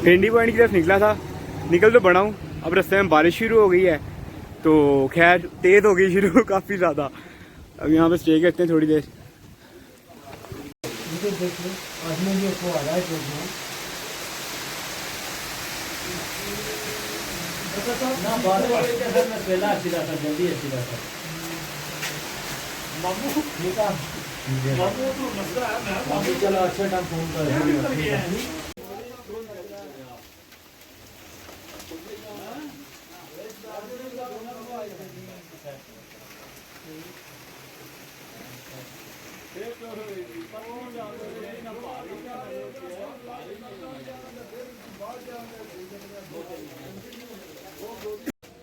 पिंडी point की तरफ निकला था, निकल तो बड़ा हूँ। अब रास्ते में बारिश शुरू हो गई है तो खैर तेज़ हो गई शुरू काफ़ी ज़्यादा। अब यहाँ पे स्टे करते हैं थोड़ी देर। चलो अच्छा टाइम फोन कर।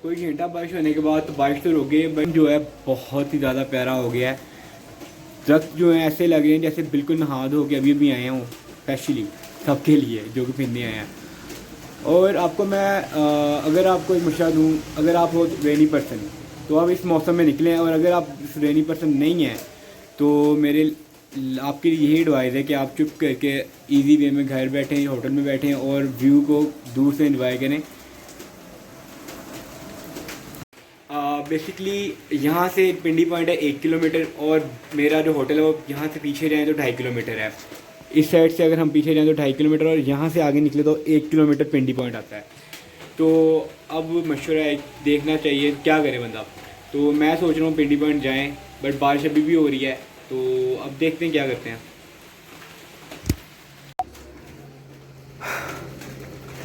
कोई घंटा बारिश होने के बाद तो बारिश तो रुक गई, बट जो है बहुत ही ज़्यादा प्यारा हो गया है। दरख्त जो है ऐसे लग रहे हैं जैसे बिल्कुल नहा धो के अभी अभी आए हूँ, स्पेशली सबके लिए जो कि फिरने आए हैं। और आपको मैं अगर आपको एक मशवरा दूँ, अगर आप हो रेनी पर्सन तो आप इस मौसम में निकलें, और अगर आप रेनी पर्सन नहीं हैं तो मेरे आपके लिए यही एडवाइस है कि आप चुप करके इजी वे में घर बैठें, होटल में बैठें और व्यू को दूर से एंजॉय करें। बेसिकली यहाँ से पिंडी पॉइंट है 1 किलोमीटर, और मेरा जो होटल है वो यहाँ से पीछे जाएँ तो 2.5 किलोमीटर है। इस साइड से अगर हम पीछे जाएँ तो 2.5 किलोमीटर, और यहाँ से आगे निकले तो 1 किलोमीटर पिंडी पॉइंट आता है। तो अब मशवरा है, देखना चाहिए क्या करे बंदा। तो मैं सोच रहा हूँ पिंडी पॉइंट जाएँ, बट बारिश अभी भी हो रही है तो अब देखते हैं क्या करते हैं।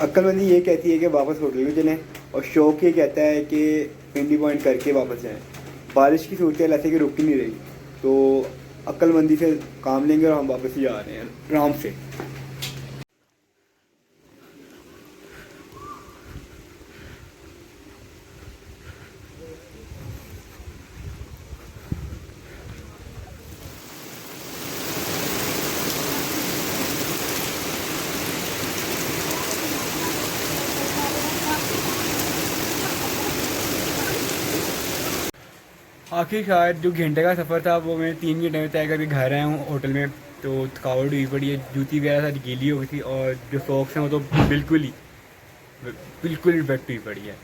अक्लमंदी ये कहती है कि वापस होटल में चलें, और शौक ये कहता है कि पिंडी पॉइंट करके वापस जाएं। बारिश की सूरत ऐसे कि रुक ही नहीं रही, तो अक्लमंदी से काम लेंगे और हम वापस ही आ रहे हैं आराम से। आखिरकार जो घंटे का सफ़र था वो मैं 3 घंटे में तय करके घर आया हूँ होटल में। तो थकावट हुई पड़ी है, जूती वगैरह सारी गीली हो गई थी, और जो सॉक्स हैं वो तो बिल्कुल ही वेट हुई पड़ी है।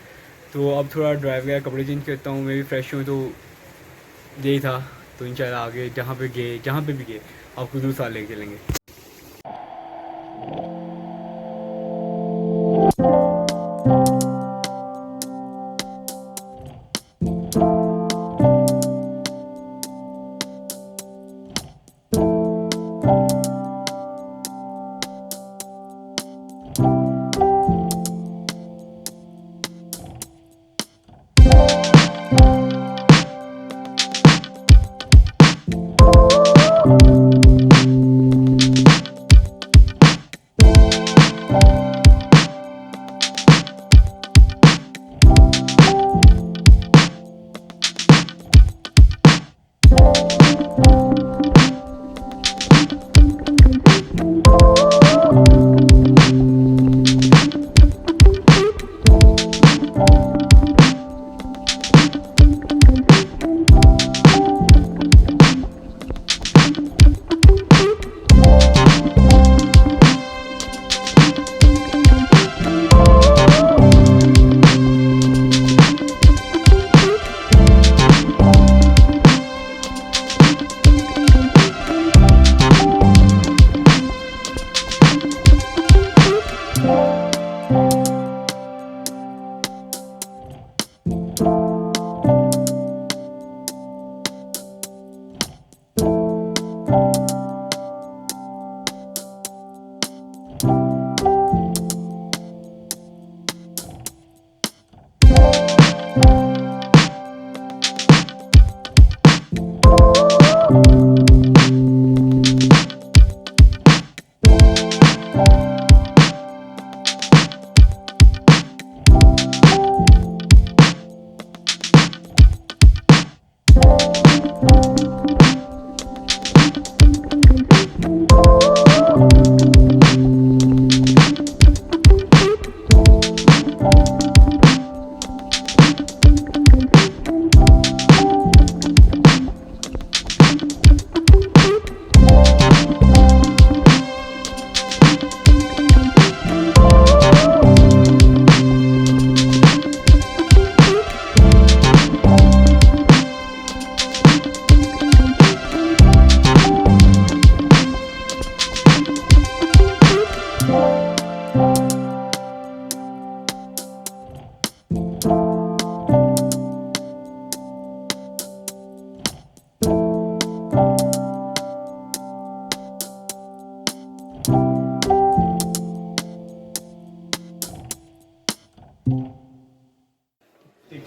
तो अब थोड़ा ड्राइव वगैरह कपड़े चेंज करता हूँ, मैं भी फ्रेश हूँ। तो यही था। तो इंशाल्लाह आगे जहाँ पे भी गए आपको दूर साल लेके चलेंगे।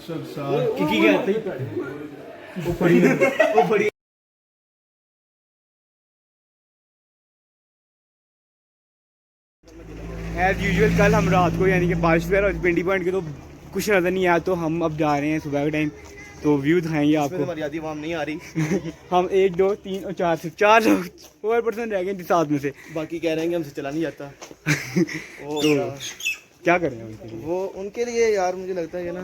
की कहते वो बड़ी एज यूजुअल कल हम रात को यानी कि बारिश वगैरह और पिंडी पॉइंट के तो कुछ नज़र नहीं आया, तो हम अब जा रहे हैं सुबह के टाइम, तो व्यू दिखाएंगे आपको। हमारी आधी आवाम नहीं आ रही हम 1 2 3 और 4 लोग 4% रह गए 7 में से, बाकी कह रहे हैं कि हमसे चला नहीं जाता वो तो क्या करें उनके लिए? वो उनके लिए यार मुझे लगता है कि ना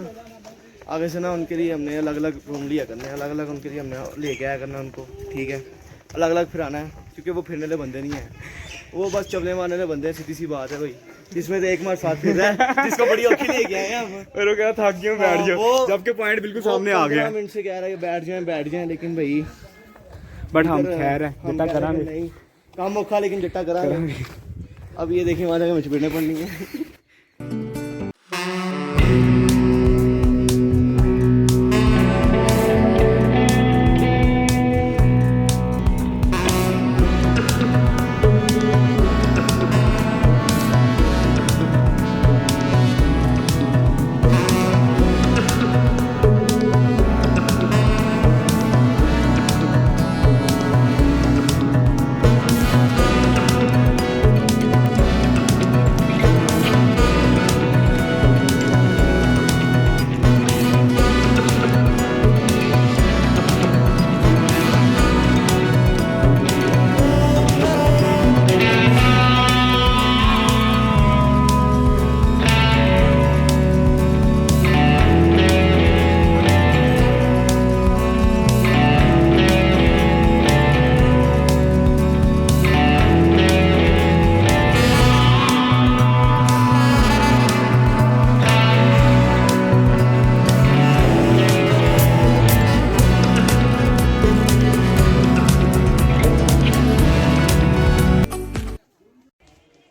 आगे से ना उनके लिए हमने अलग अलग रूम लिया करने हैं, अलग अलग उनके लिए हमने लेके आया करना उनको, ठीक है, अलग अलग फिराना है, क्योंकि वो फिरने वाले बंदे नहीं हैं, वो बस चबले मारने वाले बंदे हैं, सीधी सी बात है भाई। जिसमें तो एक मार साथ फिर रहा है जिसको बड़ी औखी लेके आए हैं हम, और वो कह थक गया बैठ जाओ, वो- जबकि पॉइंट बिल्कुल सामने आ गया, मिनट से कह रहा है कि बैठ जाएं, लेकिन भाई बट हम इधर खैर है हम जितना कह रहे हैं करांगे नहीं काम औखा लेकिन जितना करांगे। अब ये देखिए वहाँ जाके मुझे पीड़ने पड़नी है।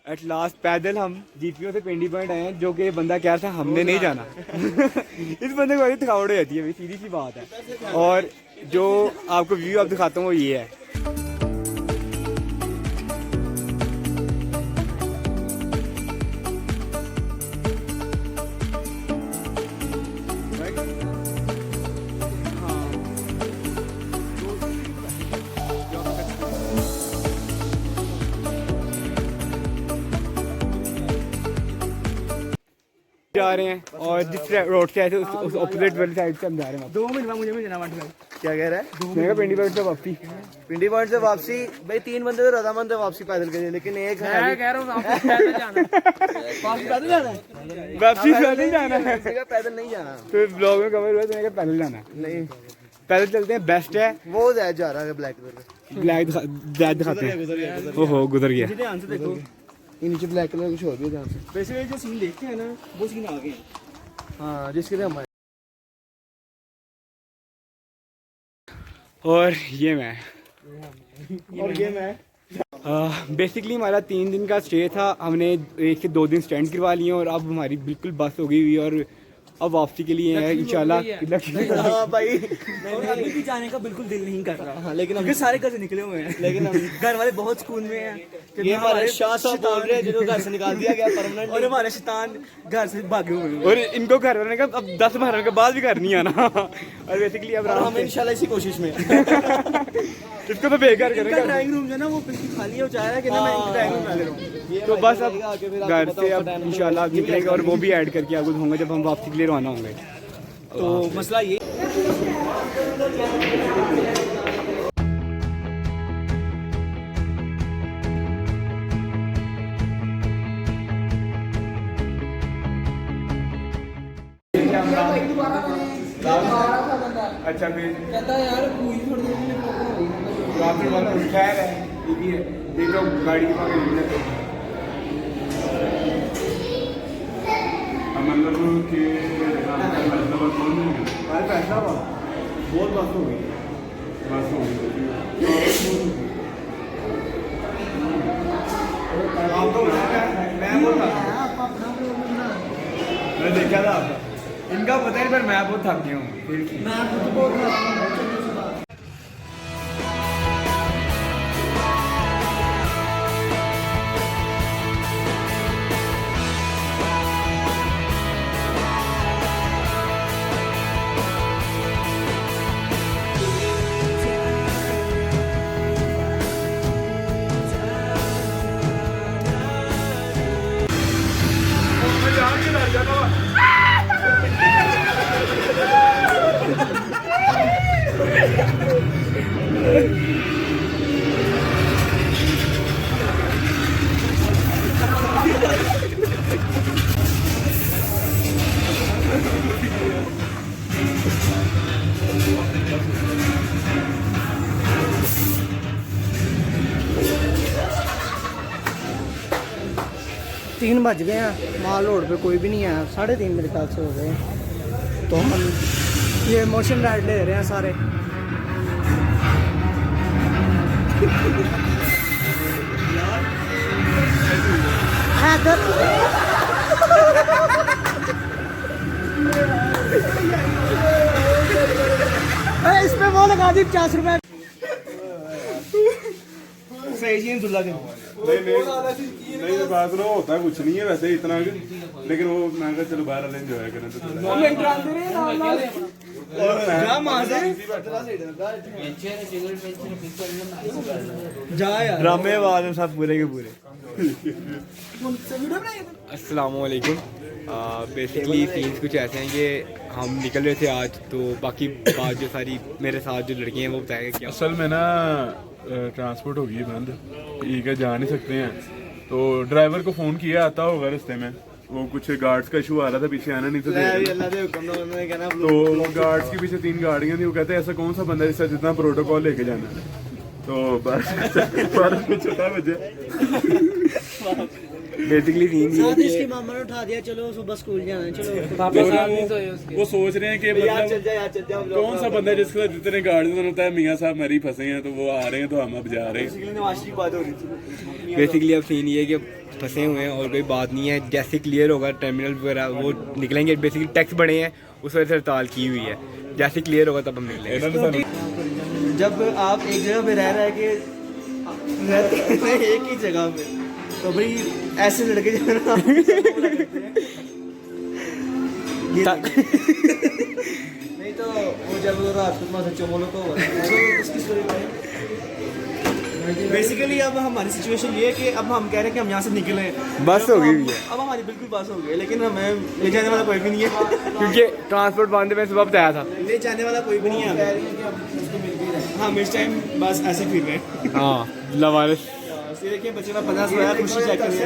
एट लास्ट पैदल हम जीपीओ से पिंडी पॉइंट आए हैं, जो कि बंदा कह रहा था हमने नहीं जाना इस बंदे को बड़ी थकावट हो जाती है, सीधी सी बात है। और जो आपको व्यू अब दिखाता हूँ वो ये है, जा रहे हैं और जिस रोड से आए थे उस ऑपोजिट वाली साइड से हम जा रहे हैं। 2 मिनट में मुझे जना क्या कह रहा है? मैंने कहा पिंडी पॉइंट से वापसी, पिंडी पॉइंट से वापसी भाई 3 बंदे तो रजामंद है वापसी पैदल के लिए, लेकिन एक है मैं कह रहा हूँ वापसी पैदल जाना है, वापसी पैदल जाना है, पैदल नहीं जाना। तो ब्लॉग में कवर हुआ तो मैंने कहा पैदल जाना है, नहीं पैदल चलते हैं, बेस्ट है। वो जैद जा रहा है ब्लैक कलर ब्लैक दिखाते हैं, ओहो गुजर गया। ध्यान से देखो ये नीचे ब्लैक कलर कुछ और भी है ध्यान से। वैसे जो सीन देखते हैं ना वो सीन आ गए, हाँ जिसके लिए हम आए। और ये मैं और ये मैं बेसिकली हमारा 3 दिन का स्टे था, हमने 1 से 2 दिन स्टैंड करवा लिए और अब हमारी बिल्कुल बस हो गई हुई और अब वापसी के लिए है इंशाल्लाह। हाँ भाई अभी भी जाने का बिल्कुल दिल नहीं कर रहा, हाँ, लेकिन हम क्योंकि सारे घर से निकले हुए हैं, लेकिन हम घर वाले बहुत सुकून में हैं। ये हमारे शाह साहब बोल रहे हैं जिनको घर से निकाल दिया गया परमानेंट, और हमारे शैतान घर से भागे हुए हैं। और इनको घर वाले का अब 10 महीने के बाद भी घर नहीं आना और बेसिकली अब और रात हम इंशाल्लाह इसी कोशिश में इसको तो बेकार इनका करेंगे। ड्राइंग रूम जो है ना वो बिल्कुल खाली हो जा रहा है कि ना मैं इनकी ड्राइंग रूम में ले लूँ। तो बस अब घर से अब इंशाल्लाह निकलेंगे और वो भी ऐड करके आपको होंगे जब हम वापसी के लिए रवाना होंगे। तो मसला ये अच्छा फिर कहता है यार कोई थोड़ी खैर है, ये भी है, ये तो गाड़ी की मतलब कि पैसा हुआ बहुत बस हो गई, बस हो गई मैं देखा था आपका, इनका पता नहीं पर मैं बहुत थक गया हूँ। मैं खुद बहुत तीन बज गए हैं, माल रोड पे कोई भी नहीं है, 3:30 मेरे ख्याल से हो गए। तो हम ये मोशन राइड ले रहे हैं सारे। इस पे वो लगा दी 50 रुपए। सही जी दुल्ला के नहीं बात लो होता कुछ नहीं है वैसे इतना कि, लेकिन वो मैं कहा चलो बाहर एंजॉय करें तो जा यार, ड्रामे बाद में सब पूरे के पूरे। अस्सलाम वालेकुम। बेसिकली सीन्स कुछ ऐसे हैं कि हम निकल रहे थे आज, तो बाकी बात जो सारी मेरे साथ जो लड़के हैं वो बताएंगे क्या। असल में ना ट्रांसपोर्ट हो गई बंद, ठीक है जा नहीं सकते हैं, तो ड्राइवर को फ़ोन किया, आता होगा रास्ते में, वो कुछ गार्ड्स का इशू आ रहा था, पीछे आना नहीं था तो वो गार्ड्स के पीछे 3 गाड़ियाँ थी, वो कहते हैं ऐसा कौन सा बंदा जिसका जितना प्रोटोकॉल लेके जाना है, तो बस 12 बजे बेसिकली सीन ये है इसकी कि मामा ने उठा दिया, चलो सुबह स्कूल जाना है, चलो वो सोच रहे हैं कि मतलब कौन सा बंदा जिसका जितने गार्डियन होता है, मियाँ साहब मरी फंसे हैं तो वो आ रहे हैं तो हम अब जा रहे हैं। बेसिकली अब सीन ये है कि फंसे हुए हैं और कोई बात नहीं है, जैसे क्लियर होगा टर्मिनल वगैरह वो निकलेंगे। बेसिकली टैक्स बढ़े हैं, उस वजह से हड़ताल की हुई है, जैसे क्लियर होगा तब हम निकलेंगे। जब आप एक जगह पे रह के रहते हैं एक ही जगह पे, तो भाई ऐसे लड़के जो है ना नहीं तो वो जब वो रात को सच्चो बोलो तो उसकी स्टोरी बेसिकली अब हमारी सिचुएशन ये है कि अब हम कह रहे हैं कि हम यहाँ से निकले, बस हो गई है, अब हमारी बिल्कुल बस हो गई, लेकिन हमें ले जाने वाला कोई भी नहीं है क्योंकि ट्रांसपोर्ट बंद में सुबह बताया था। ले जाने वाला कोई भी नहीं है। हम इस टाइम बस ऐसे फिर रहे हैं। हाँ लवारिस देखिए बच्चे में 50 रुपया खुशी चेक करिए।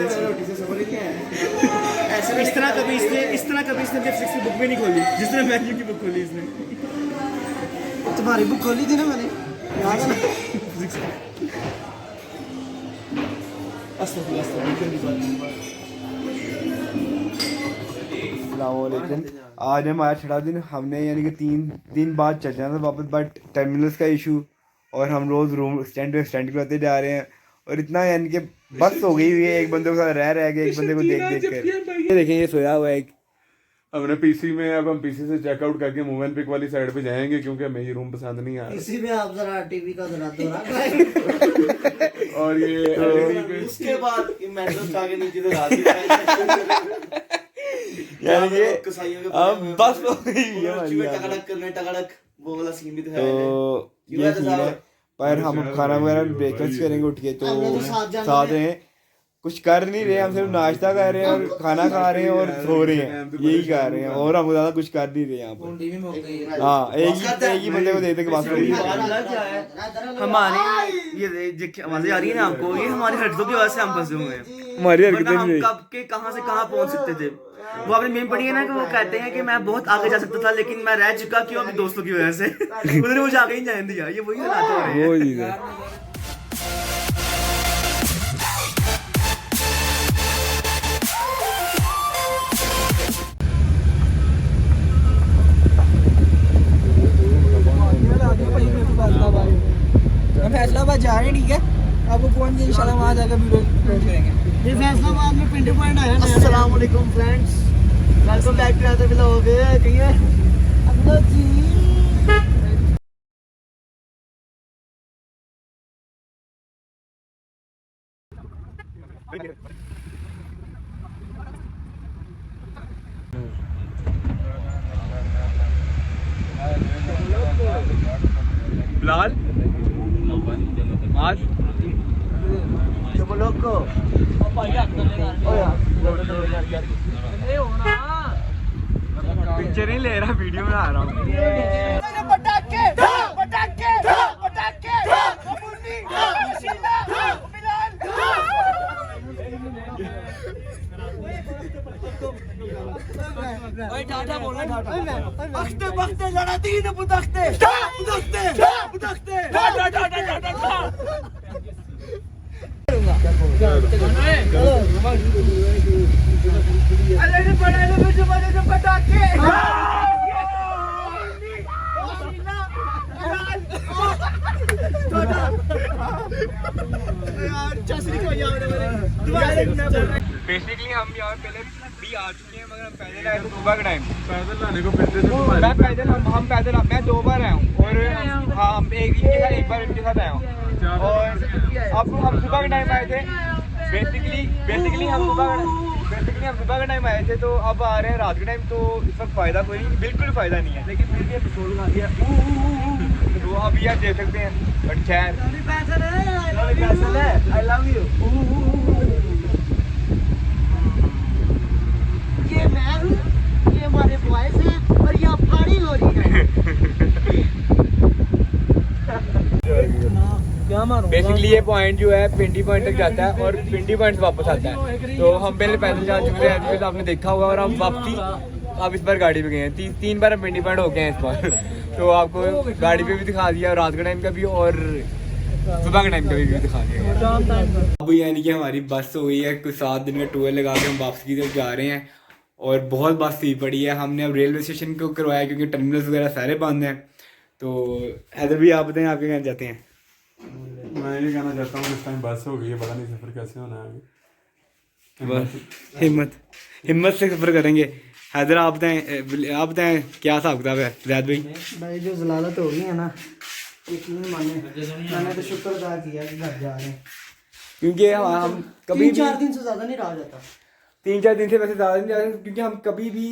इस तरह कभी इसने नेटफ्लिक्स की बुक भी नहीं खोली जिस तरह मैन्यू की बुक खोली इसने। तुम्हारी बुक खोली थी ना मैंने, याद है ना? अस्सलामुअलैकुम। आज हमारा छठा दिन, हमने यानी कि 3 दिन बाद चल जाना था वापस, बट टर्मिनल्स का इशू और हम रोज़ रूम स्टैंड पे करते जा रहे हैं, और इतना यानी कि बस हो गई हुई है, एक बंदे के साथ रह के एक बंदे को देख कर। ये देखें ये सोया हुआ है। हमने पीसी में, अब हम पीसी से चेकआउट करके मूव एंड पिक वाली साइड पे जाएंगे क्योंकि हमें ये रूम पसंद नहीं आ रहा। इसी में आप जरा टीवी का जरा दोहरा और ये उसके बाद मैट्रेस आगे नीचे से रात यानी कि अब बस हो गई है हमारी टकड़क वो वाला सीन भी तो ये सीन है। पर हम खाना वगैरह ब्रेकफास्ट करेंगे उठ के, तो साथ हैं कुछ कर नहीं रहे, हम सिर्फ नाश्ता कर रहे हैं और खाना खा रहे हैं और सो रहे हैं, यही कर रहे हैं, और हम ज़्यादा कुछ कर नहीं रहे यहाँ पर। हाँ एक ही बंदे को देते के पास हमारी ये आवाज़ें आ रही है ना आपको, ये हमारी हरकतों की वजह से हम फंसे हुए हैं। हमारी वरना हरकतें हम नहीं कब के कहाँ से कहाँ पहुँच सकते थे। वो आपने मेम पढ़ी है ना कि वो कहते हैं कि मैं बहुत आगे जा सकता था लेकिन मैं रह चुका क्यों, अपने दोस्तों की वजह से। उन्होंने मुझे आगे ही जाने दिया। ये वही हालात हो रहे हैं। वो चीज़ है। फैसलाबाद जा रहे हैं, ठीक है, आपको फोन किया इंशाल्लाह वहाँ जाकर वीडियो करेंगे। ये फैसलाबाद में पिंडी पॉइंट आया। अस्सलाम वालेकुम friends, welcome back to other vlog. कहीं है अल्लाह जी। बिलाल आज लोको पिक्चर नहीं ले रहा, वीडियो में आ रहा हूँ। टाटा बोलना, बख्ते बख्ते लड़ा तीन बुदख्ते बुदख्ते बुदख्ते टाटा टाटा टाटा। अरे बड़ा ले मुझे बड़े से पटाखे बेसिकली हम यहाँ पहले भी आ चुके हैं, मगर हम पैदल आए थे सुबह के टाइम। पैदल लाने को फिरते थे मैं पैदल हम पैदल मैं 2 बार आया हूँ, और हाँ हम एक बार इनके साथ आया हूँ। और अब हम सुबह के टाइम आए थे। बेसिकली हम सुबह के टाइम आए थे, तो अब आ रहे हैं रात के टाइम। तो इस वक्त फ़ायदा कोई नहीं, बिल्कुल फ़ायदा नहीं है, लेकिन फिर भी एपिसोड आ गया तो अब यार दे सकते हैं। बट खैर आई लव यू। ये मैं हूँ, ये हमारे बॉयज हैं, और यहाँ फाड़ी हो रही है। बेसिकली ये पॉइंट जो है पिंडी पॉइंट तक जाता है और पिंडी पॉइंट से वापस आता है। तो हम पहले पैदल जा चुके हैं, तो आपने देखा होगा, और हम वापसी अब इस बार गाड़ी पे गए हैं। 3 बार हम पिंडी पॉइंट हो गए हैं इस बार। तो आपको गाड़ी पे भी दिखा दिया, रात के टाइम का भी और सुबह के टाइम का भी दिखा दिया। अब यानी कि हमारी बस हो गई है, कुछ 7 दिन का टूर लगा के हम वापसी की तरफ जा रहे हैं, और बहुत बस सी पड़ी है। हमने अब रेलवे स्टेशन को करवाया क्योंकि टर्मिनल्स वगैरह सारे बंद हैं। तो हैदर भी आप बताएं, आप क्या कहना चाहते हैं? मैं ये कहना चाहता हूँ, इस टाइम बस हो गई है, पता नहीं सफ़र कैसे होना है आगे। बस हिम्मत से सफ़र करेंगे। हैदर आप बताएं क्या हिसाब किताब है? ज़ैद भाई जो जलालत हो गई है ना, यकीन माने मैंने तो शुक्र अदा किया कि घर जा रहे हैं, क्योंकि हम कभी 3-4 दिन से ज़्यादा नहीं रहा जाता। 3-4 दिन से वैसे ज़्यादा नहीं जा रहे, क्योंकि हम कभी भी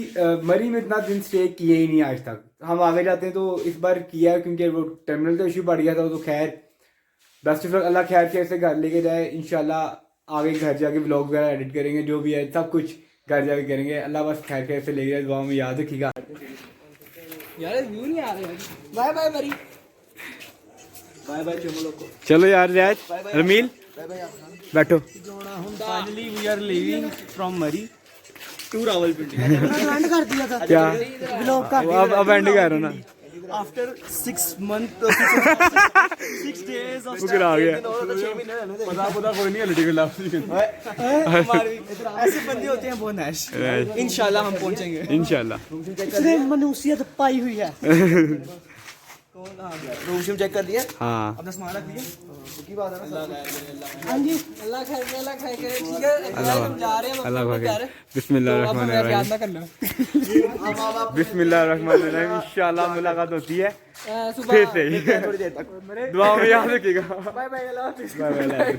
मरी में इतना दिन स्टे किए ही नहीं आज तक। हम आगे जाते हैं तो इस बार किया, क्योंकि वो टर्मिनल का इशू बढ़ गया था। तो खैर बेस्ट ऑफ लक, अल्लाह खैर खैर से घर लेके जाए। इंशाल्लाह आगे घर जाके व्लॉग वगैरह एडिट करेंगे, जो भी है सब कुछ घर जाके करेंगे। अल्लाह बस खैर खैर से ले जाए, दुआ में याद रखिएगा। यार व्यू नहीं आ रहे। Bye bye Murree, bye bye चमलो को। चलो यार ज़ैद, रमील बैठो। Finally we are leaving from Murree to Rawalpindi. End कर दिया था क्या व्लॉग का, अब एंड कर रहा ना। आफ्टर 6 months 6 days of आ गया। पता कोई नहीं है लड़ी के ऐसे बंदे होते हैं बहुत नैश। इंशाल्लाह हम पहुंचेंगे, इंशाल्लाह। इसने मनुष्यत पाई हुई है। रूम शूम चेक कर दिया, हाँ अपना सामान रख दिया, की बात है ना। हां जी, अल्लाह खैर करे, ठीक है। हम जा रहे हैं, अल्लाह खैर। बिस्मिल्लाहिर्रहमानिर्रहीम, बिस्मिल्लाहिर्रहमानिर्रहीम। इंशाल्लाह मुलाकात होती है फिर से थोड़ी देर तक। दुआ में याद रखिएगा। बाय बाय, अल्लाह हाफिज़। Bye bye.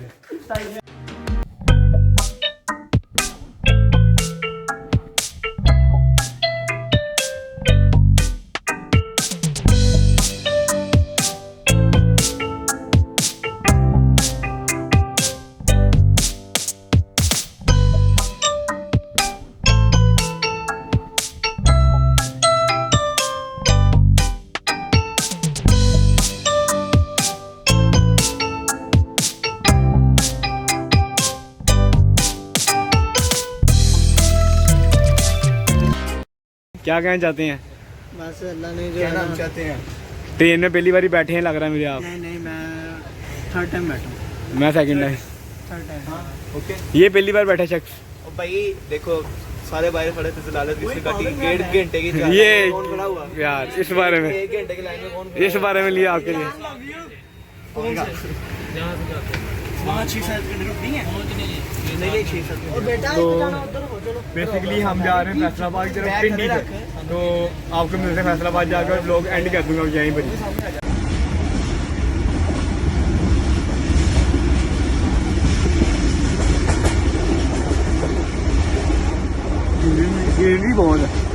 क्या कहना चाहते हैं? बस अल्लाह ने जो कहना हम चाहते हैं। ट्रेन में पहली बार बैठे हैं लग रहा है मुझे आप? नहीं मैं 3rd टाइम बैठा हूँ। मैं 2nd टाइम। 3rd time. हाँ ओके। ये पहली बार बैठा शख्स। और भाई देखो सारे बाहर खड़े थे, जलालत भी काटी 1.5 घंटे की। ये कौन खड़ा हुआ यार इस बारे में, 1 घंटे की लाइन में कौन? इस बारे में लिया आपके लिए। वहाँ 6-7 घंटे रुकनी है। नहीं 6-7। और बेटा तो जाना उधर हो, चलो। बेसिकली हम जा रहे हैं फैसलाबाद की तरफ, पिंडी से। तो आपको मिलते हैं फैसलाबाद जाकर, लोग एंड कर दूंगा यहीं पर। ग्रीनरी बहुत है।